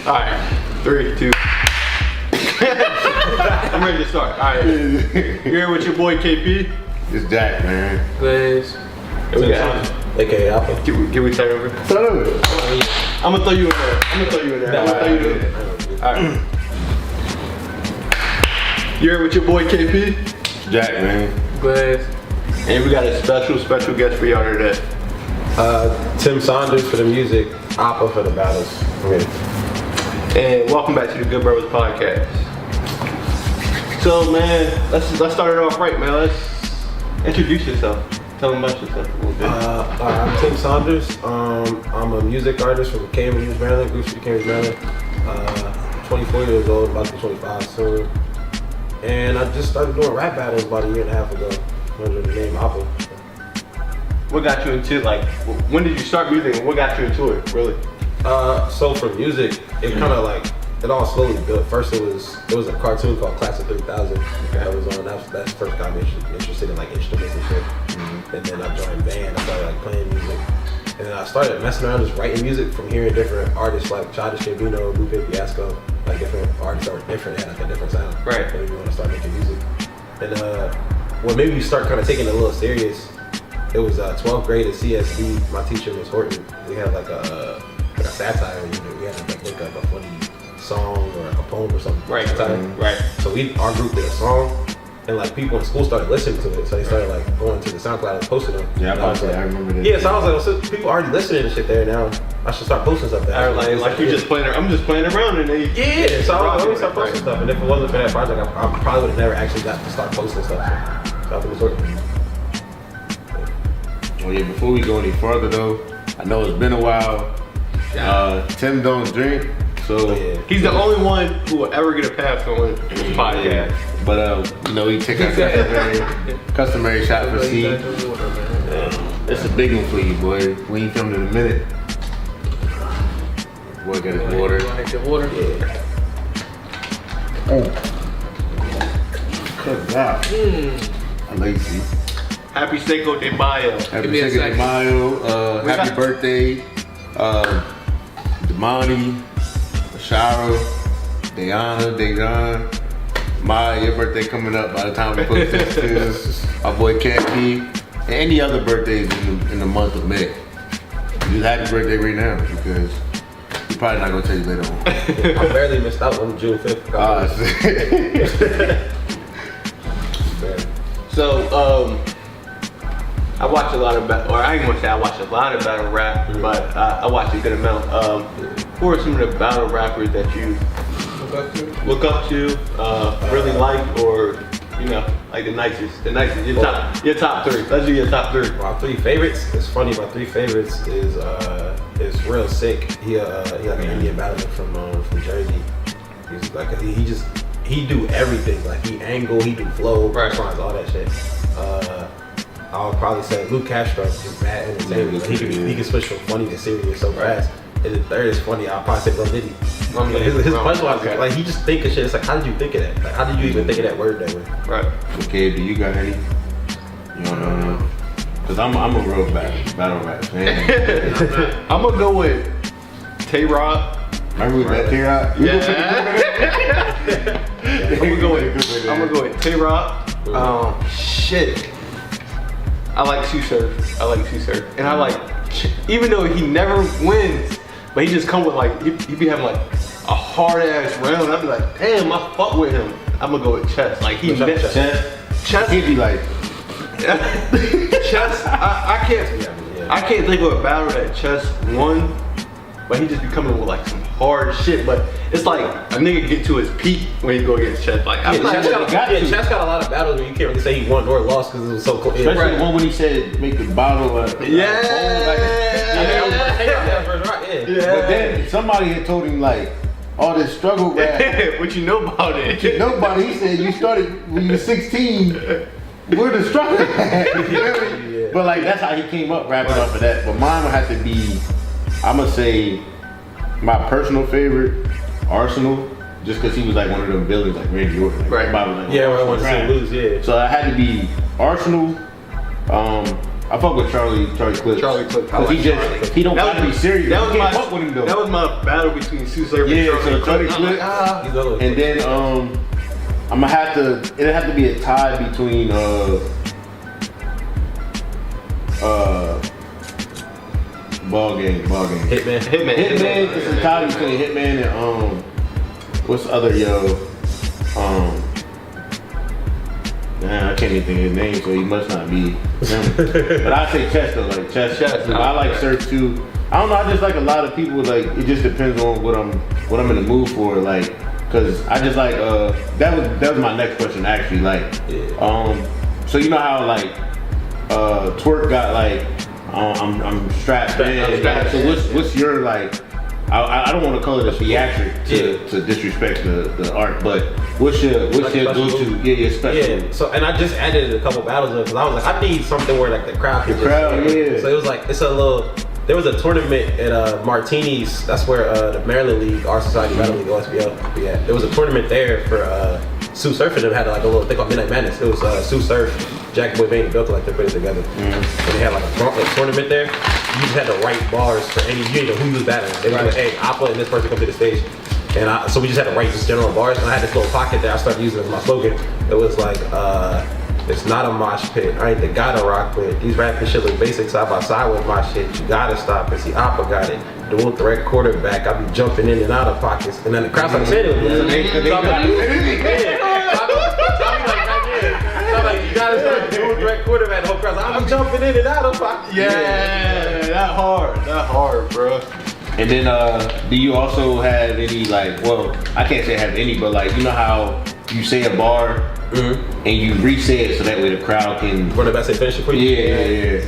Alright, 3, 2. I'm ready to start. Alright. You're here with your boy KP. It's Jack, man. Gliz. And we got AKA Oppa. Can we start over? Start over. I'm gonna throw you in there. Alright. You're here with your boy KP. Jack, man. Gliz. And we got a special guest for y'all today. Tim Saunders for the music, Oppa for the battles. Okay. And welcome back to the Good Bruvas Podcast. So man, let's start it off right, man. Let's introduce yourself. Tell them about yourself a little bit. I'm Tim Saunders. I'm a music artist from Cambridge, Maryland, Good Bruvas Cambridge, Maryland. 24 years old, about to be 25 soon. And I just started doing rap battles about a year and a half ago under the name Oppa. What got you into, like, when did you start music and what got you into it, really? So for music, it kind of like, it all slowly built. First it was a cartoon called Class of 3000 that was on, that's first got me interested in like instruments and shit. Mm-hmm. And then I joined band, I started like playing music. And then I started messing around just writing music from hearing different artists like Childish Gambino, Lupe Fiasco, like different artists that were different, had like a different sound. Right. And you want to start making music. And well, maybe you start kind of taking it a little serious. It was 12th grade at CSD. My teacher was Horton. We had like a satire unit. We had to like think up a funny song or a poem or something. Right. Right. So our group did a song, and like people in school started listening to it. So they started like going to the SoundCloud and posting them. Yeah, I remember that. Yeah, so I was like, well, so people already listening to shit there now. I should start posting stuff there. Like you just playing. I'm just playing around and then yeah. So I was like, let me start posting stuff. And if it wasn't for that project, I probably would have never actually got to start posting stuff. So I think it's working. Oh yeah, before we go any further though, I know it's been a while. Tim don't drink, so he's the only one who will ever get a pass on this podcast. But he take our customary shot for C. It's a big one for you, boy. We ain't filmed in a minute. Boy got his water. Oh. Cut it out. I like C. Happy Cinco de Mayo. Happy Cinco de Mayo. Happy birthday, Damani, Shara, Diana, Dejan. Maya, your birthday coming up by the time we post this too. Our boy Cat P. And any other birthdays in the month of May. You happy birthday right now because he's probably not gonna tell you later on. I barely missed out on June 5th. So, I watch a lot of I ain't gonna say I watch a lot of battle rap, but I watch a good amount. Who are some of the battle rappers that you look up to, really like, or like the nicest? Your top three. Let's do your top three. My three favorites. It's funny. My three favorites is Real Sick. He like an Indian battler from Jersey. He's like he do everything. Like he angle, he do flow, punchlines, all that shit. I would probably say Luke Castro is mad entertaining. Like he can switch from funny to serious so fast. And the third is funny. I'll probably say Lil Diddy. His punchlines, like he just think of shit. It's like, how did you think of that? Like, how did you even think of that word that way? Right. Okay, do you got any? You don't know? Cause I'm a real battle rap fan. I'm gonna go with Tay-Rock. Remember with that Tay-Rock? I'm gonna go with Tay-Rock. Shit. I like Sue Surf. And I like, even though he never wins, but he just come with like, he be having like a hard ass round. I'd be like, damn, I fuck with him. I'm gonna go with Chess. Like Chess. He'd be like, Chess. I can't think of a battle that Chess won, but he just be coming with like some hard shit. But it's like a nigga get to his peak when he go against Chess. Like Chess got a lot of battles where you can't really say he won nor lost because it was so cool. Especially the one when he said make the bottle But then somebody had told him like all this struggle rap. What you know about it? Nobody. He said you started when you were 16. Where the struggle at? But like that's how he came up rapping off of that. But mine would have to be, I'm gonna say my personal favorite, Arsenal, just because he was like one of them villains like Randy Orton. Like, I wanted to say lose, So I had to be Arsenal. I I fuck with Charlie Clips. Charlie Clips. I Cause like he don't gotta be serious. That was you my can't fuck with him though. That was my battle between Sue Surf Yeah, and Charlie Clips. Clips. And then I'm gonna have to. It'll have to be a tie between ball game. Hitman. Hitman is a tie between Hitman and what's the other Nah, I can't even think of his name, so he must not be him. But I say Chess though, like Chess. I like Surf too. I don't know. I just like a lot of people. Like it just depends on what I'm in the mood for. Like, cause I just like that was my next question actually. Like, so you know how like Twerk got like I'm strapped in. So what's your like? I don't want to call it a theatric to disrespect the art, but what's your go-to? Yeah, special. Yeah. So and I just added a couple battles because I was like, I need something where like the crowd can yeah. So it was like there was a tournament at Martini's. That's where the Maryland League, Art Society Battle League, OSBL. Yeah, there was a tournament there for Sue Surf and them had like a little thing called Midnight Madness. It was Sue Surf, Jack Boy Bane, and Bill Collector put it together. And they had like a tournament there. You just had to write bars for any, you didn't know who you was battling. They were like, hey, Oppa and this person come to the stage. And so we just had to write just general bars. And I had this little pocket that I started using as my slogan. It was like, it's not a mosh pit. I ain't the guy to rock with. These rapping shit look basic side by side with my shit. You gotta stop it. See, Oppa got it. Dual threat quarterback. I be jumping in and out of pockets. And then the crowd started saying it. You gotta start dual threat quarterback. The whole crowd's like, I'm jumping in and out of pockets. Yeah, that hard, bro. And then, do you also have any like? Well, I can't say have any, but like you know how you say a bar and you re-say it so that way the crowd can run it back and finish it for you.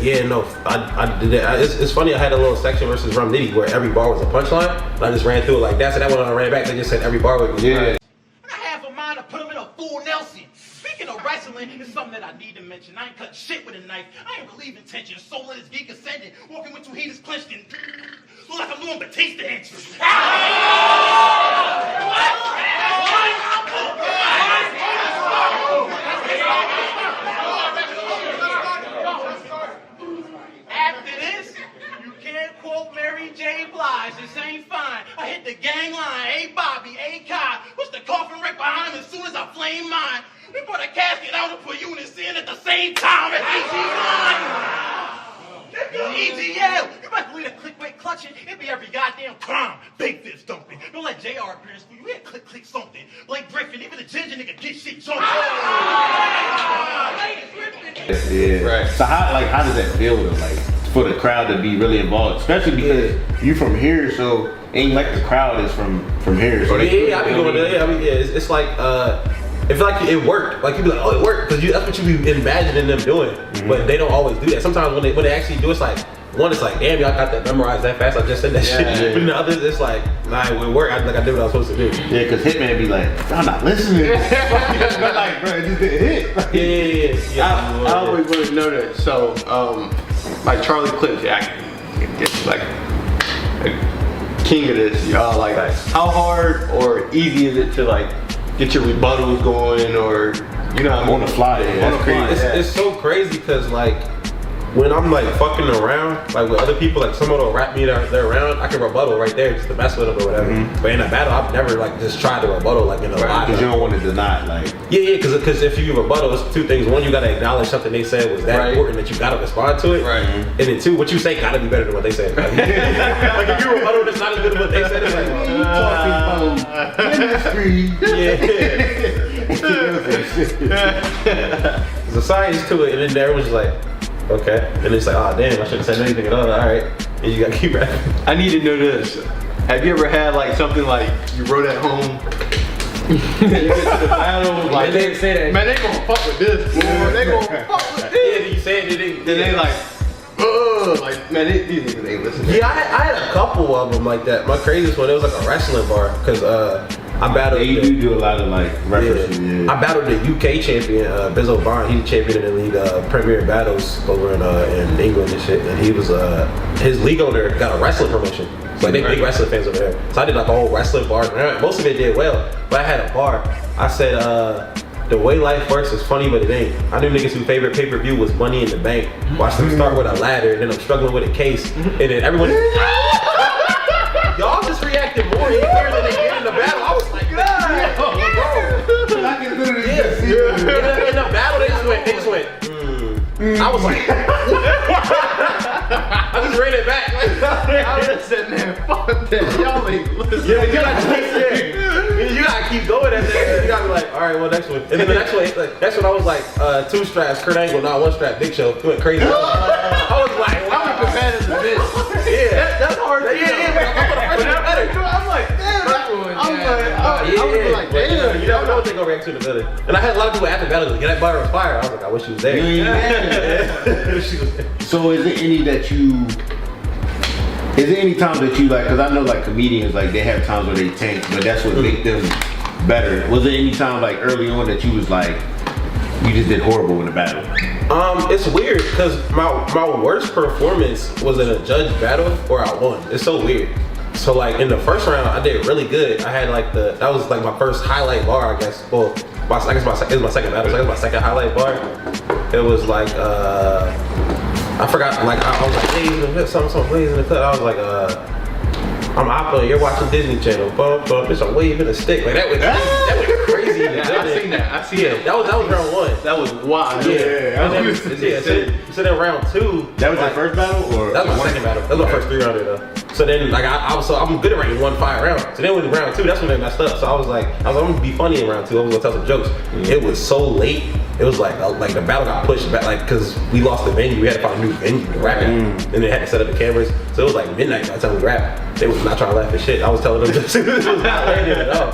Yeah. No, I did that. It's funny. I had a little section versus Rum Nitty where every bar was a punchline. And I just ran through it like that. So that when I ran back, they just said every bar was yeah. I have a mind to put him in a full Nelson. Speaking of wrestling, it's something that I need to mention. I ain't cut shit with a knife. I ain't relieving tension. Soul in his geek ascending. Walking with two heaters clenched and look like I'm doing Batista entries. After this, you can't quote Mary J. Blige. This ain't fine. I hit the gang line. Hey Bobby, hey Kai. What's the coffin right behind him as soon as I flame mine? We put a casket out and put units in at the same time as EGL. You might believe a clickbait clutching. It be every goddamn crime. Big fist dumping. Don't let JR appearance for you. Hit click something. Blake Griffin, even the ginger nigga get shit jumping. Yeah. Right. So how does that feel though? Like for the crowd to be really involved, especially because you from here, so ain't like the crowd is from here. So I be going there. It's like it feel like it worked. Like you be like, oh, it worked because that's what you be imagining them doing. But they don't always do that. Sometimes when they actually do, it's like one, it's like, damn, y'all got that memorized that fast. I just said that shit. But in the others, it's like, nah, it worked. I did what I was supposed to do. Yeah, because Hitman be like, y'all not listening. But like, bro, it just didn't hit. Yeah. I always wanted to know that. So, like Charlie Clips, it's like king of this, y'all. Like, how hard or easy is it to like get your rebuttals going, or you know, on the fly? It's so crazy because like when I'm like fucking around, like with other people, like someone will rap me they're around, I can rebuttal right there just to mess with them or whatever. But in a battle, I've never like just tried to rebuttal like in a live. Because you don't want to deny, like. Yeah, because if you rebuttal, it's two things. One, you gotta acknowledge something they said was that important that you gotta respond to it. And then two, what you say gotta be better than what they said. Like, like if you rebuttal that's not as good as what they said, it's like, what are you talking about? There's a science to it, and then everyone's just like, okay. And it's like, oh damn, I shouldn't have said anything at all. Alright. And you gotta keep rapping. I need to know this. Have you ever had like something like you wrote at home? You get to the battle, like they say that. Man, they gonna fuck with this, boy. They gonna fuck with this. Yeah, you say it, then they like, man, these niggas ain't listening. Yeah, I had a couple of them like that. My craziest one, it was like a wrestling bar, because I battled. Yeah, you do a lot of like references. Yeah. I battled the UK champion, Bizzo Barn. He's the champion in the league, Premier Battles over in England and shit. And he was his league owner got a wrestling promotion. So they big wrestling fans over there. So I did like a whole wrestling bar. Most of it did well, but I had a bar. I said The way life works is funny, but it ain't. I knew niggas whose favorite pay-per-view was Money in the Bank. Watch them start with a ladder, and then I'm struggling with a case, and then everyone. Y'all just reacted more here than they did in the battle. I was like, God, in the battle, they just went. I was like, I just ran it back. I was just sitting there, fuck that. Y'all ain't listening. Yeah, you gotta keep going at that. You gotta be like, all right, well, next one. And then the next one, that's when I was like, 2 straps, Kurt Angle, not 1 strap, Big Show. It went crazy. I was like, wow. I'm competitive to this. Yeah. That's hard to I'm like, damn. I was like, damn. You never know what they gonna react to in the building. And I had a lot of people after battle, like, that bar was fire. I was like, I wish she was there. She was there. So is there any that you? Is there any times that you like? Because I know like comedians, like they have times where they tank, but that's what make them better. Was there any time like early on that you was like, you just did horrible in the battle? It's weird because my worst performance was in a judge battle where I won. It's so weird. So like in the first round, I did really good. I had like that was like my first highlight bar, I guess. Well, it was my second battle. So it was my second highlight bar. It was like I forgot. Like I was like, hey, something Blaze in the cut. I was like, I'm Oppa. You're watching Disney Channel. Bitch, I'm waving a stick. Like that went crazy. Yeah, I seen that. I see it. That was round 1. That was wild. So then round 2. That was your first battle, or that was my second battle. That was my first 3-rounder though. So then like I'm good at writing 1 fire round. So then with round 2, that's when they messed up. So I was like, I'm gonna be funny in round 2. I was gonna tell some jokes. It was so late. It was like the battle got pushed back, like because we lost the venue. We had to find a new venue to rap in, and they had to set up the cameras. So it was like midnight by the time we rapped. They was not trying to laugh at shit. I was telling them this was not landing at all.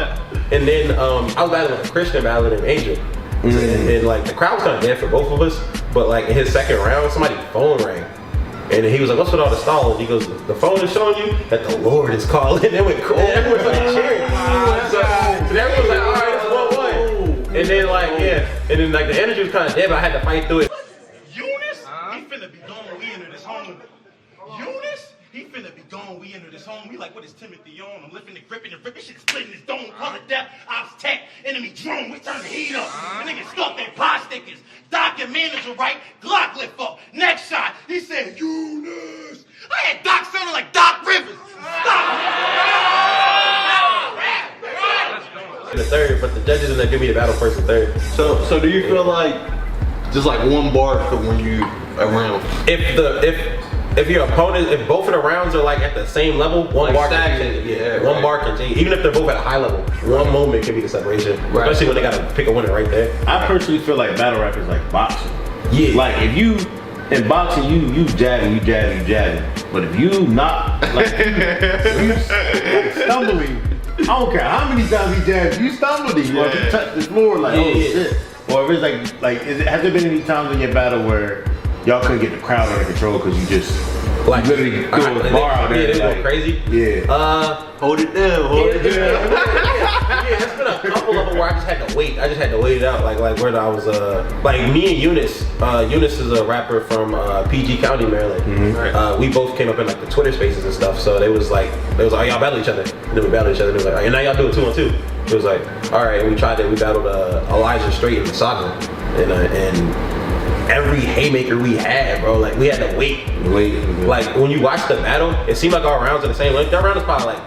And then I was battling a Christian battling an Angel, and like the crowd was kind of dead for both of us. But like in his second round, somebody's phone rang. And he was like, what's with all the stalling? He goes, the phone is showing you that the Lord is calling. And it went cool. Everyone started cheering. So everyone was like, all right, it's 1-1. And then like, and then like the energy was kind of dead, but I had to fight through it. Eunice, he finna be gone. We enter this home. Eunice, he finna be gone. We enter this home. We like, what is Timothy on? I'm lifting the gripping and ripping. Shit splitting his dome. Call it death. Ops tech. Enemy drone. We turn the heat up. The niggas stuck their pot stickers. Doc and manager right. Glock lift up. Next shot. He said, Eunice. I had Doc sounding like Doc Rivers. In the third, but the judges in there give me the battle first and third. So do you feel like just like 1 bar for when you around? If your opponent, if both of the rounds are like at the same level, 1 bar can change it. Yeah, one bar can change. Even if they're both at a high level, 1 moment can be the separation. Right. Especially when they gotta pick a winner right there. I personally feel like battle rap is like boxing. Yeah. Like if you in boxing, you jabbing. But if you not like you like stumbling, I don't care how many times he jabs, you stumbled him. Or if you touch the floor, like oh shit. Or if it's like has there been any times in your battle where y'all couldn't get the crowd under control because you just like literally threw a bar out there? Yeah, they go crazy. Yeah. Hold it down. Yeah, there's been a couple of them where I just had to wait. I just had to wait it out. Like where I was like me and Eunice. Eunice is a rapper from PG County, Maryland. Mm-hmm. We both came up in like the Twitter spaces and stuff. So they was like, oh, y'all battle each other. And then we battled each other. And they was like, and now y'all do it 2-on-2. It was like, all right. And we tried it. We battled Elijah Straight in the Saga, and every haymaker we had, bro, like we had to wait. Like when you watch the battle, it seemed like our rounds are the same length. Their round is probably like,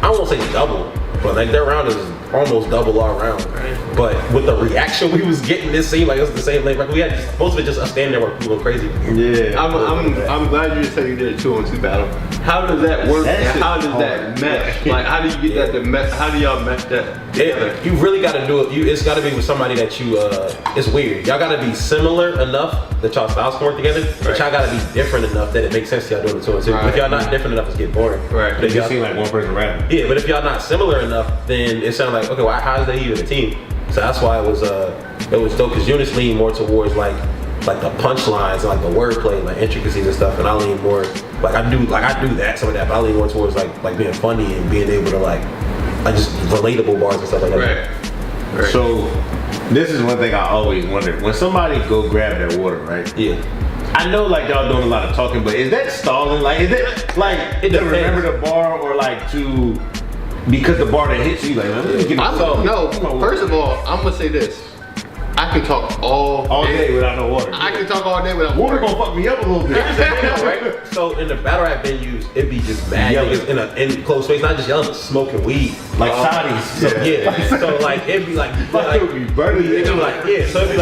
I won't say double, but like their round is almost double our round. Right. But with the reaction we was getting, this seemed like it was the same length. Like we had most of it just us standing there where people go crazy. Yeah. I'm glad you said you did a 2-on-2 battle. How does that work? And how does that mesh? Like how do you get that to mesh? How do y'all mesh that together? You really gotta do it. It's gotta be with somebody that you it's weird. Y'all gotta be similar enough that y'all styles can work together, but y'all gotta be different enough that it makes sense to y'all doing the 2-on-2. Right. If y'all not different enough, it's getting boring. Right. But it just seems like one person rapping. Yeah, but if y'all not similar enough, then it sounds like, okay, well, how is that even a team? So that's why it was dope, because Eunice leaned more towards like the punchlines and like the wordplay, like intricacies and stuff, and I lean more like I do that, some of that, but I lean more towards like being funny and being able to like just relatable bars and stuff like that. Right. So this is one thing I always wondered. When somebody go grab their water, right? Yeah. I know like y'all doing a lot of talking, but is that stalling? Like is it like to remember the bar or like to because the bar that hits you like let me get no, first of all, I'm gonna say this. I can talk all day without no water. I can talk all day without Water water. gonna fuck me up a little bit. Right? So in the battle rap venues, it'd be just mad niggas in an enclosed space, not just yelling, but smoking weed. Like Saudis. So, so like it'd be like, It would be burning. it'd be like, so it'd be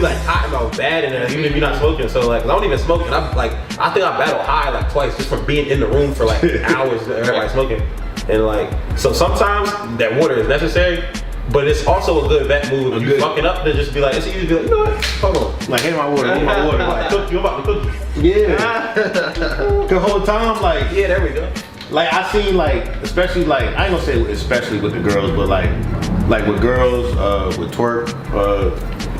like hot about bad in there, even if you're not smoking. So like, 'cause I don't even smoke, and I think I battle high like twice just from being in the room for like hours, everybody smoking, and like, so sometimes that water is necessary. But it's also a good vet move if you fucking up to just be like, it's easy to be like, you know what? Hold on. Like, hey, my water, give me my water. I'm about to cook you. Yeah. The whole time, like, Yeah, there we go. like I seen like, especially like, I ain't gonna say especially with the girls, but like with girls, with twerk,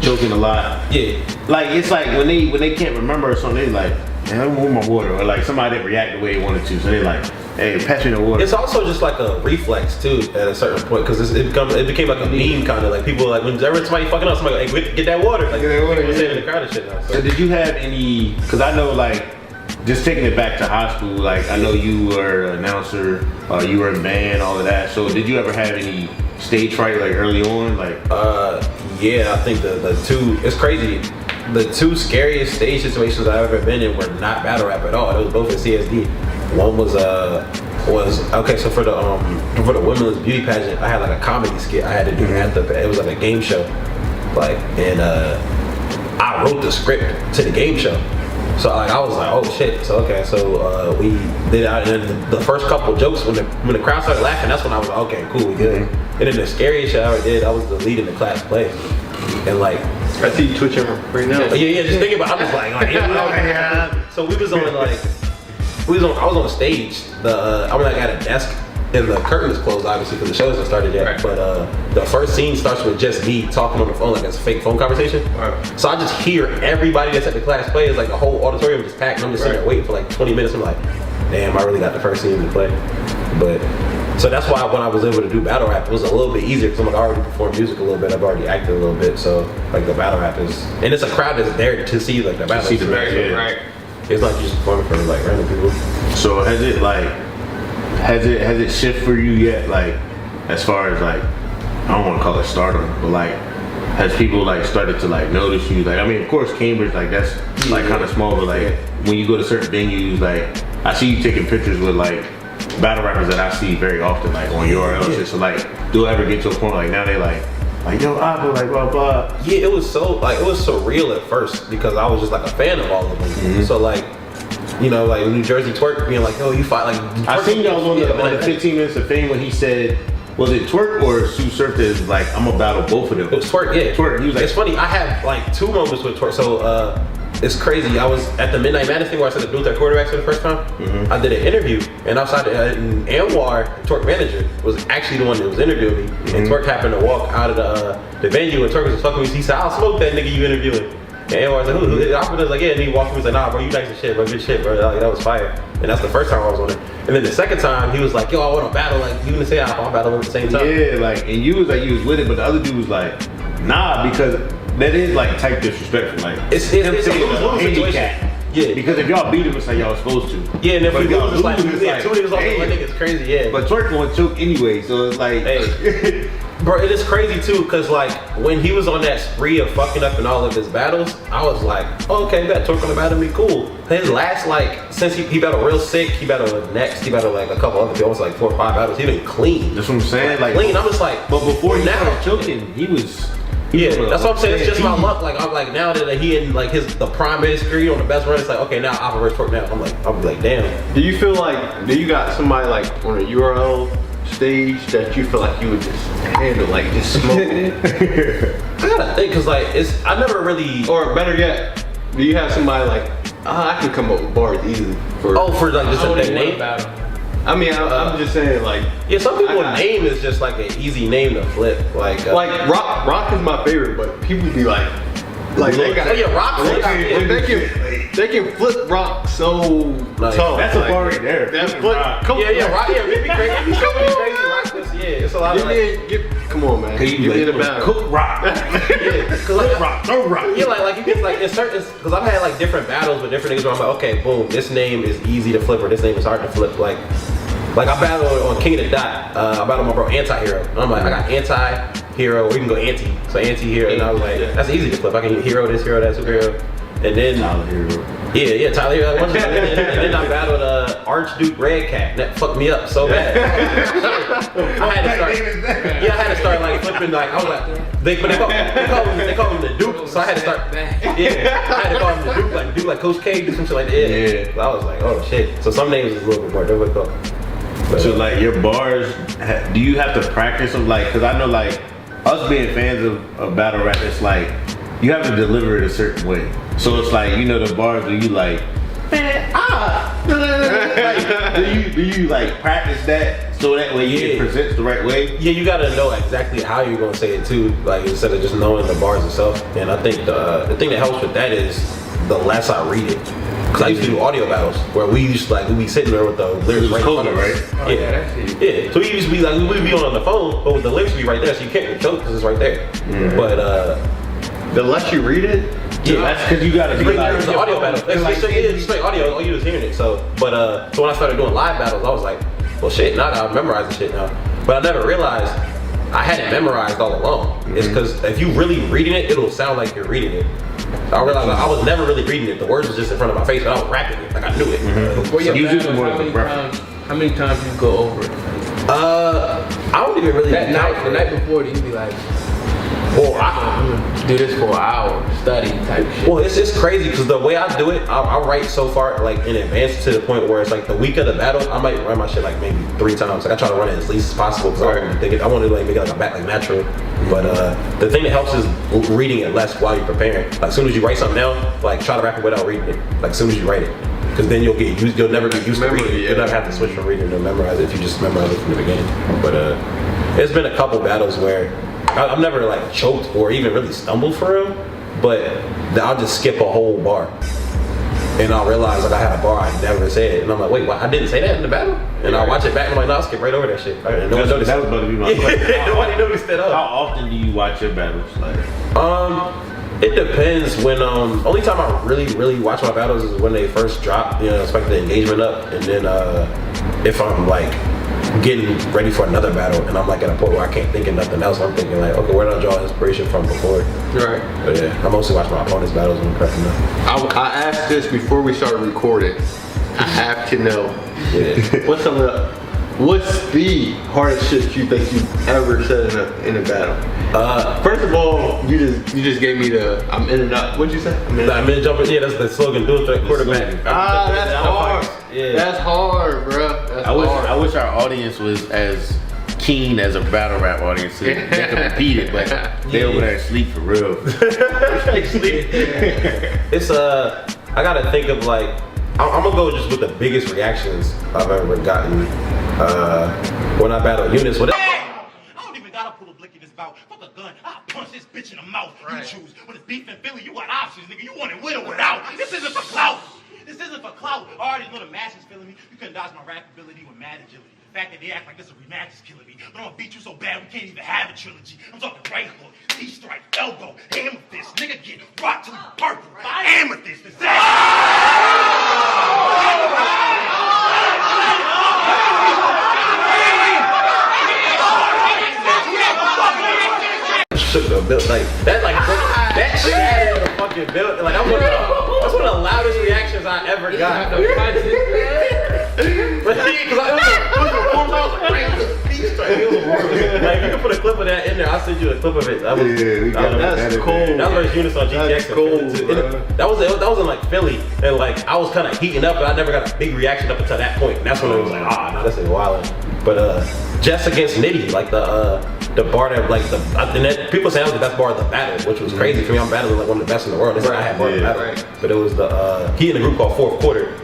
choking a lot. Yeah. Like it's like when they can't remember or something, they like, man, I want my water, or like somebody didn't react the way they wanted to, so they like, hey, pass me the water. It's also just like a reflex too at a certain point, because it became like a meme kind of like people like whenever somebody fucking up, somebody like, hey, get that water, like Get that water, people saying yeah. in the crowd and shit now. So did you have any? Because I know like, just taking it back to high school, like I know you were an announcer, you were in band, all of that. So did you ever have any stage fright like early on, like? Yeah, I think the two, it's crazy. The two scariest stage situations I've ever been in were not battle rap at all. It was both in CSD. One was okay. So for the women's beauty pageant, I had like a comedy skit I had to do at it was like a game show, like, and I wrote the script to the game show. So like I was like, oh shit. So okay, so we did it, and the first couple jokes when the crowd started laughing, that's when I was like, okay, cool, we good. And then the scariest shit I ever did, I was the lead in the class play, and like. I see you twitching right now. Yeah, just thinking about it, I'm just like so we was on like, I was on stage, I was like at a desk, and the curtain is closed obviously because the show hasn't started yet, Right. but the first scene starts with just me talking on the phone, like it's a fake phone conversation. Right. So I just hear everybody that's at the class play, is like the whole auditorium just packed, and I'm just sitting there waiting for like 20 minutes. I'm like, damn, I really got the first scene to play. But so that's why when I was able to do battle rap, it was a little bit easier because I'm like, I already performed music a little bit, I've already acted a little bit, so like the battle rap is, and it's a crowd that's there to see like the battle. See the battle, yeah. Right. It's not just performing for like random people. So has it shift for you yet? Like, as far as like, I don't want to call it stardom, but like, has people like started to like notice you? Like, I mean, of course, Cambridge, like that's like kind of small, but like when you go to certain venues, like I see you taking pictures with like battle rappers that I see very often, like on URL and shit. So like, do it ever get to a point like now they like yo, Oppa, like blah blah. Yeah, it was surreal at first because I was just like a fan of all of them. So like, you know, like New Jersey Twerk being like, oh, you fight like. I seen y'all on the 15 Minutes of Fame when he said, was it Twerk or Sue Surf that is like, I'm gonna battle both of them? It was Twerk, yeah. Twerk. He was like, it's funny. I had like 2 moments with Twerk. So it's crazy. I was at the Midnight Madness thing where I said the dude that quarterbacks for the first time. I did an interview, and outside, and Anwar, Twerk manager, was actually the one that was interviewing me. And Twerk happened to walk out of the venue, and Twerk was fucking with me. He said, "I'll smoke that nigga you interviewing." And Anwar was like, "Who?" I was like, "Yeah." And he walked me. He was like, "Nah, bro, you nice as shit, bro. Good shit, bro. Like, that was fire." And that's the first time I was on it. And then the second time, he was like, "Yo, I want to battle. Like, you gonna say I'll battle at the same time?" yeah, like, and you was with it, but the other dude was like, nah, because that is like type disrespectful. Like, it's a lose-lose situation. handicap. Yeah. Because if y'all beat him, it's like y'all supposed to. Yeah, and if But we y'all lose, it's like, lose, it's 2 like, niggas off the damn. one nigga, it's crazy, yeah. But Twerk gonna choke anyway, so it's like, Hey. Bro, it is crazy too, cause like when he was on that spree of fucking up in all of his battles, I was like, oh, okay, bet Twerk gonna battle me, cool. His last like, since he battled Real Sick, he battled Next, he battled like a couple other people, almost like 4 or 5 battles. He been clean. that's what I'm saying. Like, Clean. I'm just like, but before he now started choking, he was. yeah, that's what I'm saying. It's just my luck. Like I'm like now that he in like the prime of his career on the best run, it's like okay now Oppa versus Twerk now. I'm like damn. Do you feel like, do you got somebody like on a URL stage that you feel like you would just handle, like just smoke? I gotta think, cause like I never really. Or better yet, do you have somebody like, I can come up with bars easily for For like just a name. I mean, I'm just saying, like, Yeah, some people's name is just like an easy name to flip. Like Rock is my favorite, but people be like they got, oh yeah, Rock flips. they can flip Rock so Like, tough. That's a bar right there. That's Flipping flip. Rock. Come Yeah, Rock. Yeah, it'd be crazy. It'd be so many crazy Rock flips. Yeah, it's a lot of like. Come on, man. He Give me the like, battle. cook rock. Yeah, cause Cook like, rock, throw rock. yeah, like you get like in certain, cause I've had like different battles with different niggas where I'm like, okay, boom, this name is easy to flip or this name is hard to flip. Like I battled on King of the Dot. I battled my bro Anti-Hero. And I'm like, I got Anti, hero, or you can go anti. So anti-hero, and I was like, that's easy to flip. I can hero this, hero that, superhero. And then Tyler Hero. Yeah, Tyler Hero. And then I battled Archduke Redcat. That fucked me up so bad. I had to start like flipping like I was like they call him the Duke, so I had to start I had to call him the Duke like Coach K, do some shit like that. Yeah. So I was like, oh shit. So some names is a little bit more difficult. So like your bars, do you have to practice them? Like, cause I know like us being fans of battle rap, it's like you have to deliver it a certain way. So it's like, you know, the bars where you like, man, like, do you like practice that so that way it presents the right way? Yeah, you gotta know exactly how you're gonna say it too, like instead of just knowing the bars itself. And I think the thing that helps with that is the less I read it. Cause I used to do audio battles where we used to like we'd be sitting there with the lyrics right in front of us. Right? Oh, yeah. So we used to be like we'd be on the phone, but with the lyrics be right there, so you can't choke because it's right there. Mm-hmm. But the less you read it, that's because you gotta be like it's an audio battle. It's straight audio, all you do is hearing it. So when I started doing live battles, I was like, well shit, now I'm memorizing shit now. But I never realized I had it memorized all along. Mm-hmm. It's because if you really reading it, it'll sound like you're reading it. I realized I was never really reading it. The words was just in front of my face, but I was rapping it. Like I knew it. Mm-hmm. Before you battle, how many times you go over it? I don't even really the night before, you'd be like, I'm gonna do this for an hour, study type shit. Well, it's crazy because the way I do it, I write so far like in advance to the point where it's like the week of the battle, I might run my shit like maybe 3 times. Like I try to run it as least as possible because I want to like make it like a back like natural. But the thing that helps is reading it less while you're preparing. Like as soon as you write something down, like try to rap it without reading it. Like as soon as you write it, because then you'll never get used to reading it. You'll never have to switch from reading to memorize it if you just memorize it from the beginning. But it's been a couple battles where I've never like choked or even really stumbled for real, but I'll just skip a whole bar. And I'll realize like I had a bar I never said. And I'm like, wait, what? I didn't say that in the battle? And I'll watch it back and I'm like, no, I'll skip right over that shit. No one noticed. That was about to be my question. Nobody noticed that up. How often do you watch your battles? Like, it depends. When only time I really watch my battles is when they first drop, expect the engagement up, and then if I'm like getting ready for another battle and I'm like at a point where I can't think of nothing else, I'm thinking like, okay, where did I draw inspiration from before? Right. But yeah, I mostly watch my opponent's battles when I'm prepping up. I asked this before we started recording. I have to know. Yeah. What's the hardest shit you think you've ever said in a battle? First of all, you just gave me the I'm in and out. What'd you say? I'm in jumping. Yeah, that's the slogan. Do it to the quarterback. That's hard. Yeah. That's hard, bro. I wish our audience was as keen as a battle rap audience so they could repeat it, but they over there sleep for real. It's I gotta think of like I'm gonna go just with the biggest reactions I've ever gotten when I battle units. I don't even gotta pull a blicky this bout. Fuck a gun, I'll punch this bitch in the mouth. You choose. When it's beef in Philly, you got options, nigga. You want it with or without. This isn't for clout. This isn't for clout. I already know the masses feeling me. You couldn't dodge my rap ability with mad agility. The fact that they act like this a rematch is killing me. But I'm gonna beat you so bad we can't even have a trilogy. I'm talking right hook, D-strike, elbow, hammer fist. Nigga get rocked till you purple. Amethyst. This shook the build like that shit added the fucking build. Like that's one of the loudest reactions I ever got. But because it was like you can put a clip of that in there. I'll send you a clip of it. That was that's cool. That was Eunice on GTX. That's cool. That was in like Philly, and like I was kind of heating up, but I never got a big reaction up until that point. And that's when it was like, no, this is wild. But just against Nitty, like the bar that like people say that was the best bar of the battle, which was crazy for me. I'm battling like one of the best in the world. This is I had bar of the battle, but it was he in a group called Fourth Quarter.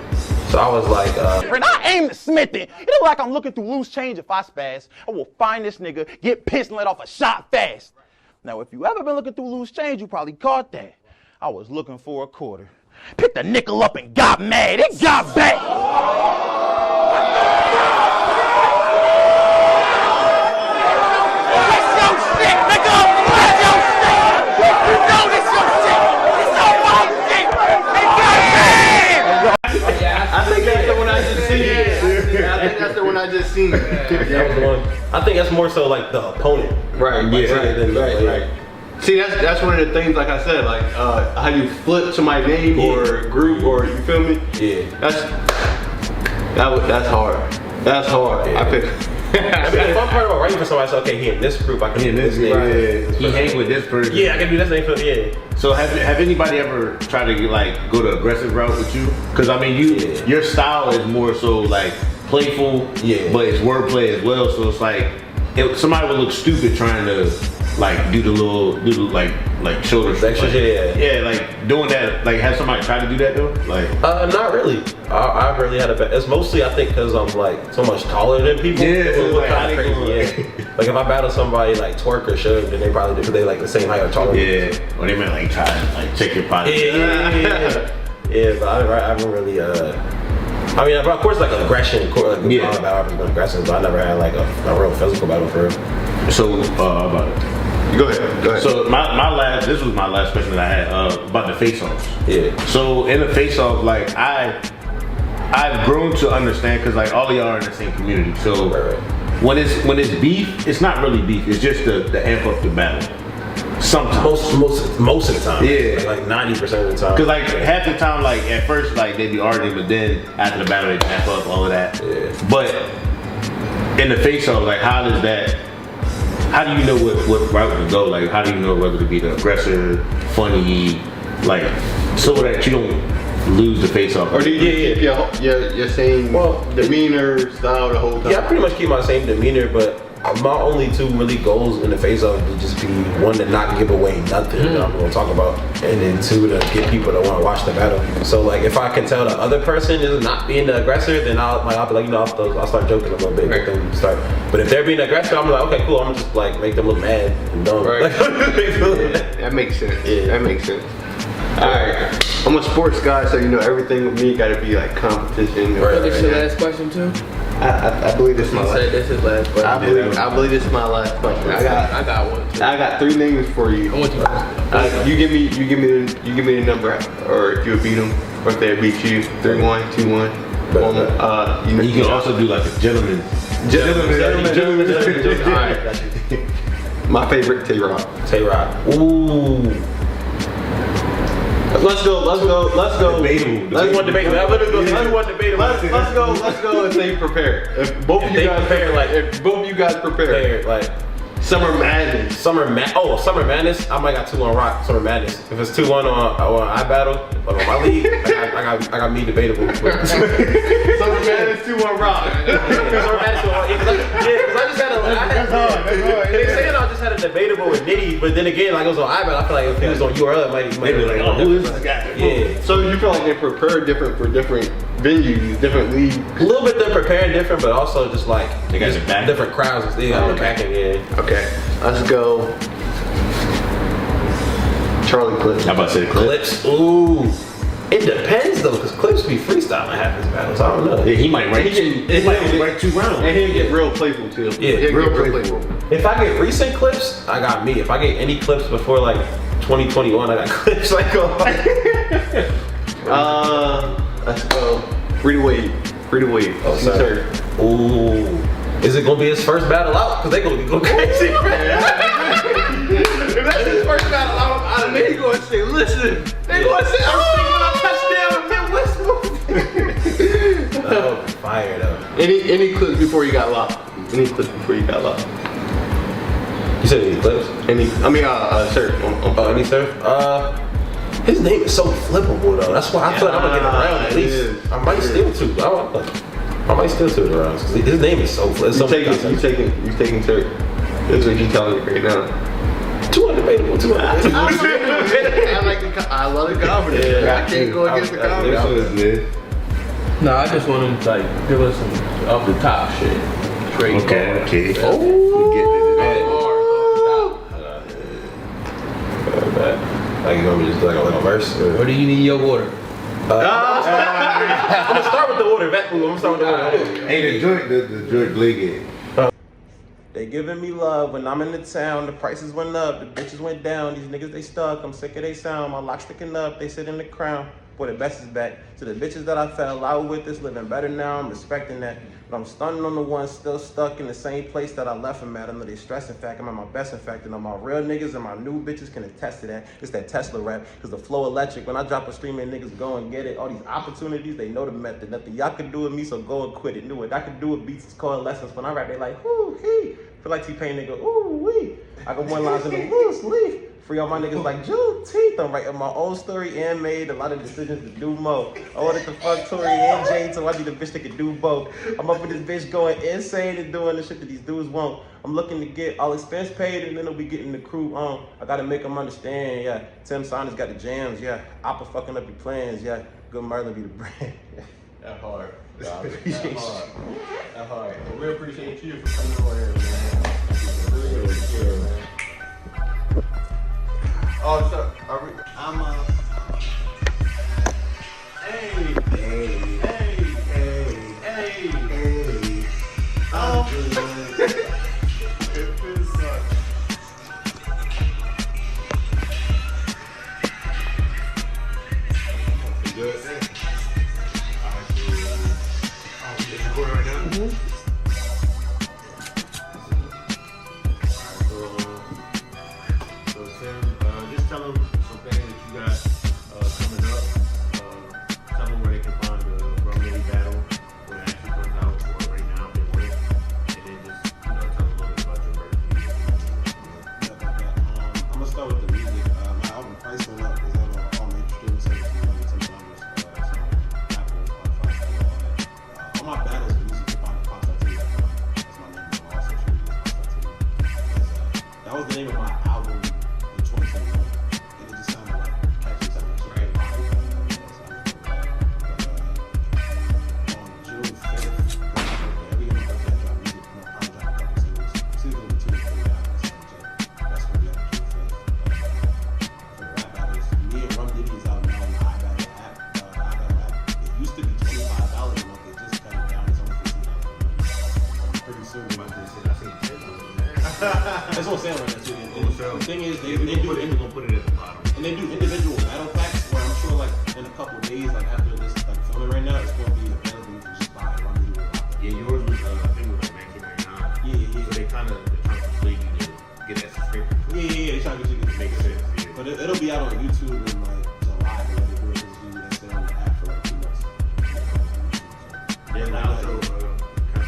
So I was like, when I aim to Smith it look like I'm looking through loose change. If I spaz, I will find this nigga, get pissed and let off a shot fast. Now, if you ever been looking through loose change, you probably caught that. I was looking for a quarter. Picked a nickel up and got mad. It got back. That's your shit, nigga. That's your shit. You know this your shit. It's all my shit. It got bad. I think that's the one I just see. think that's the one I just seen. That was the one. I think that's more so like the opponent. Right, Like, right. See, that's one of the things, like I said, like how you flip to my name or group, or you feel me? Yeah. That's hard. That's hard. Yeah. I pick. I mean, the fun part about writing for somebody is okay, he in this group, I can do this name. Yeah. He hang with this person. Yeah, I can do this name for So have anybody ever tried to like go the aggressive route with you? Because I mean, your style is more so like playful, but it's wordplay as well. So it's like somebody would look stupid trying to like do the like shoulder extra like, like doing that. Like have somebody try to do that though? Like not really. I've really had a. It's mostly I think because I'm like so much taller than people. Yeah, so like, kind of crazy. Like if I battle somebody like twerk or shove, then they probably do because they like the same height or taller. Yeah, or they might like try to like check your pocket. Yeah, but I haven't really. I mean, of course, like aggression, like battle been aggressive, but I never had like a real physical battle for real. So about it. Go ahead. So this was my last question that I had about the face-offs. Yeah. So in the face-off, like I've grown to understand because like all of y'all are in the same community. So when it's beef, it's not really beef. It's just the amp up the battle. Sometimes. Most of the time. Yeah. Like 90% of the time. Cause like half the time, like at first, like they be arguing, but then after the battle, they amp up all of that. Yeah. But in the face-off, like how do you know what route to go? Like how do you know whether to be the aggressor, funny, like so that you don't lose the face-off? Or do you keep your same demeanor, style the whole time? Yeah, I pretty much keep my same demeanor, but my only two really goals in the face-off would just be one to not give away nothing that I'm going to talk about, and then two to get people to want to watch the battle. So like if I can tell the other person is not being the aggressor, then I'll be like, I'll start joking a little bit, make them start. But if they're being the aggressor, I'm like, okay, cool. I'm just like make them look mad and dumb. Right. That makes sense. Yeah. That makes sense. Alright, I'm a sports guy, so you know everything with me got to be like competition. Right. This your last question too? I believe this is my You last. said this is last question. I believe this is my last question. I got one too. I got 3 names for you. I want you. You give me the number, or if you beat them, or if they beat you, 3-1, 2-1. You can also do like a gentleman. Gentlemen. Alright. My favorite, Tay-Rock. Tay-Rock. Ooh. Let's go. Debatable. Let's one debate. Let's go and say prepare. If both of you guys prepare, Like Summer Madness. Summer Madness. I might got 2 on Rock. Summer Madness. If it's 2-1 on iBattle, like on my league, I got me debatable. Summer Madness 2-1 Rock. Summer Madness 2-1. Because I just had That's hard. They saying I just had a debatable with Nitty, but then again, like it was on iBattle. I feel like if it was on URL, it might be like, oh, who is this guy? Yeah. So you feel like they prepare different for different venues, different leagues? A little bit they're preparing different, but also just like They got your back. different crowds. They got their backing. Yeah. Okay, let's go. Charlie Clips. How about to say the Clips. Ooh. It depends though, because Clips be freestyling half his battles. I don't know. Yeah, he might write 2 rounds. And he'll get real playful too. Yeah, He'll real get playful. If I get recent clips, I got me. If I get any clips before like 2021, I got clips like Let's go. Free to wait. Oh, sorry. Ooh. Is it gonna be his first battle out? Cause they gonna go crazy. If that's his first battle out, They gonna say, listen. they gonna say, I'm singing a touchdown with Midwest. Oh, fire though. Any clips before you got locked? You said any clips? Sir. Any surf? His name is so flippable though. That's why I feel like I'm gonna get around at least. I might steal 2. I might steal 2 of the rounds. His name is so flippable. You taking Sir. That's what you telling me right now. 2 undebatable. 2 I love the confidence. Yeah, I can't go against the confidence. No, I just want him to like give us some off the top shit. Straight Okay. bars. We get it. Like you want me to just do like a verse? What do you need in your water? I'm gonna start with the order. I'm gonna start with the order. Hey, the joint Gliz. They giving me love when I'm in the town. The prices went up, the bitches went down. These niggas they stuck. I'm sick of they sound. My lock sticking up. They sit in the crown. Boy, the best is back. To the bitches that I fell out with, is living better now. I'm respecting that. But I'm stunning on the ones still stuck in the same place that I left them at. I know they stress. In fact, I'm at my best. In fact, and all my real niggas and my new bitches can attest to that. It's that Tesla rap, cause the flow electric. When I drop a stream and niggas go and get it. All these opportunities, they know the method. Nothing y'all can do with me, so go and quit it. Knew it. I can do it. Beats is called lessons. When I rap, they like, whoo, hee. Feel like T-Pain, nigga, ooh, wee. I got one lines in the loose leaf. Free all my niggas like Juneteenth. I'm writing my own story and made a lot of decisions to do more. I wanted to fuck Tory and Jane, so I need a bitch that can do both. I'm up with this bitch going insane and doing the shit that these dudes won't. I'm looking to get all expense paid and then they'll be getting the crew on. I gotta make them understand, yeah. Tim Saunders got the jams, yeah. Oppa fucking up your plans, yeah. Good Merlin be the brand. That hard. I appreciate you. That hard. I really appreciate you for coming over here, man. Really appreciate it, man. Oh, so I'm hey, I'm good. It feels good. It's recording right now. So Tim, just tell them some things that you got coming up. Tell them where they can find the Brumley battle when it actually comes out, or right now if they want it. And then just tell them a little bit about your merch. I'm gonna start with the music. My album price went up because I have all major streaming services under $10. So Apple, Spotify, all that. All my battles and music you find at popstar.tv.com. That's my name on all social media. Popstar.tv. That was the name of my album in 2021. And it just sounded like catchy, sounded like shit. On June 5th, every year my birthday I drop music. I'm gonna probably drop a couple singles. It's either gonna be 2 or 3 albums. That's gonna be on June 5th. For the rap battles, me and Rum Diddy is out now on the iBattle app. iBattle app. It used to be $25 a month. It just cut it down. It's only $15 a month. Pretty soon, my dude said, I seen that's what I'm saying right now, too. And the thing is, they do it. We're gonna put it at the bottom. And they do individual battle packs where I'm sure like in a couple of days, like after this like filming right now, it's gonna be available. You can just buy it. Rum Diddy will drop it. Yeah, yours was I think it was like 1999. Yeah. So they kind of persuade you to get that subscription. Yeah. They try to get you to Make sense. Yeah. But it'll be out on YouTube in like July. They let it do it because usually they stay on the app for like 2 months. Then I also kind of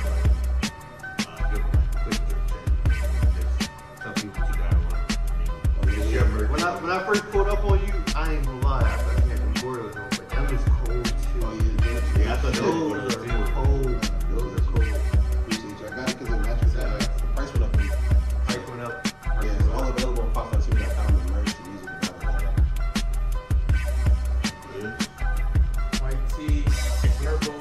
like give them like a quick tip check. Just tell people what you got on. It's your merch. When I first pulled up on you, I ain't gonna lie, I thought you had them Gorillaz on, but them is cold too. Oh yeah, Yeah, I thought Those that was are too. cold. Those are cold. appreciate you. I got it because it matches that. The price went up. Price went up. Yeah, it's all available on popstar.tv.com. The merch, the music, and all that. White tee, purple.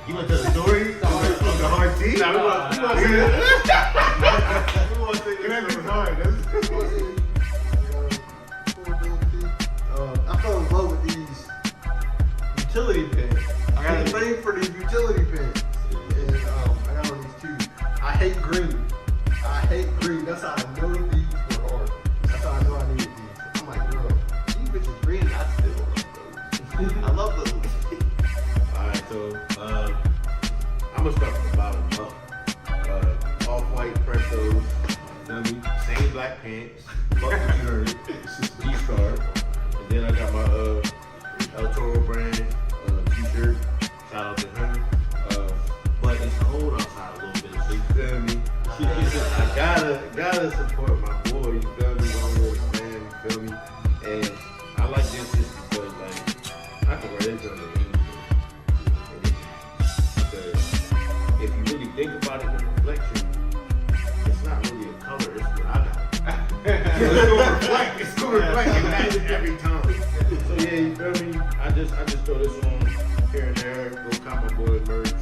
You want to tell the story? The hard tea? Nah, we want to see it. We want to see it. Hard. I fell in love with these utility pins. I got a thing for these utility pins. And I got on these two. I hate green. That's how I know these were hard. That's how I know I needed these. I'm like, bro, these bitches green, I still love those. I love those. Alright, so I'm gonna start from the bottom up. Off-white Prestos, feel me? Same black pants, fuck what you heard, G-Star. And then I got my El Toro brand t-shirt, shout out to him. But it's cold outside a little bit, so you feel me? I gotta support my boy, you feel me? Long live man, you feel me? And I like this just because like I can wear this on anything. Because if you really think about it, the reflection, it's not really a color, it's what I got. It's gonna reflect and match every time. So yeah, you feel me? I just throw this on here and there, go cop my boy merch.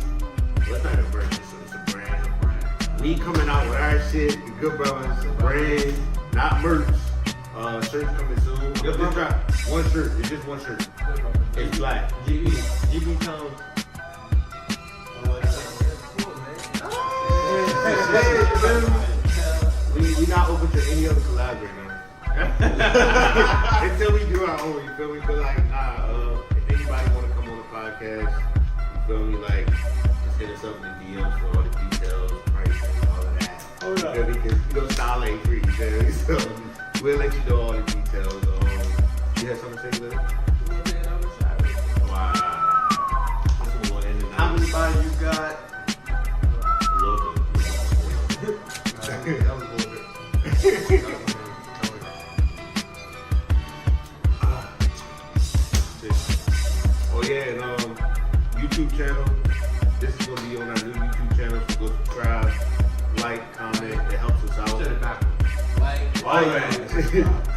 Well, it's not a merch, it's a brand. We coming out with our shit, the Good Bruvas brand, not merch. Shirts coming soon. Just drop one shirt. It's just one shirt. It's black. GB Tones. We not open to any other collabs right now. Until we do our own, you feel me? But like, if anybody want to come on the podcast, you feel me? Like, just hit us up in the DMs for all the details, pricing, all of that. Hold up. Because style ain't free, you feel me? So we'll let you know all the details. You have something to say, Gliz? Wow. This one will end in How many bodies you got? a little bit. That was a little bit. Oh yeah, and YouTube channel. This is gonna be on our new YouTube channel, so go subscribe, like, comment. It helps us out.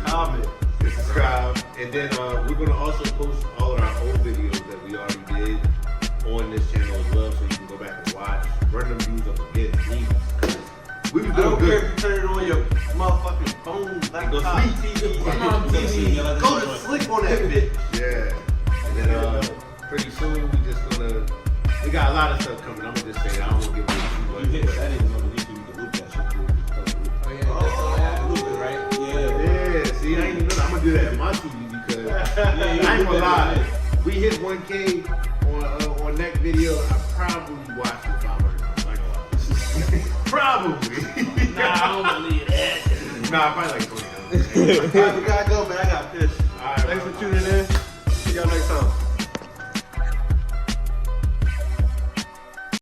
Comment. And subscribe, and then we're gonna also post all of our old videos that we already did on this channel as well, so you can go back and watch. Run them views up again, please. 'Cause we was I doing don't care good. if you turn it on your motherfucking phone, Go laptop, sleep. TV. Go to sleep on that bitch. Yeah. And then pretty soon we got a lot of stuff coming. I'm gonna just say it. I don't want to give away too much. You hit but- settings on the YouTube, you can loop that shit through. Oh yeah, that's all I have to loop it, right? Yeah, see, I ain't even know. I'm gonna do that at my TV because I ain't gonna lie. We hit 1K on that video. I probably watched it 500 times. I ain't gonna lie. Probably. Nah, I don't believe that. Nah, probably like 20 times. All right, we gotta go, man. I got pissed. All right, Thanks for tuning in. See y'all next time.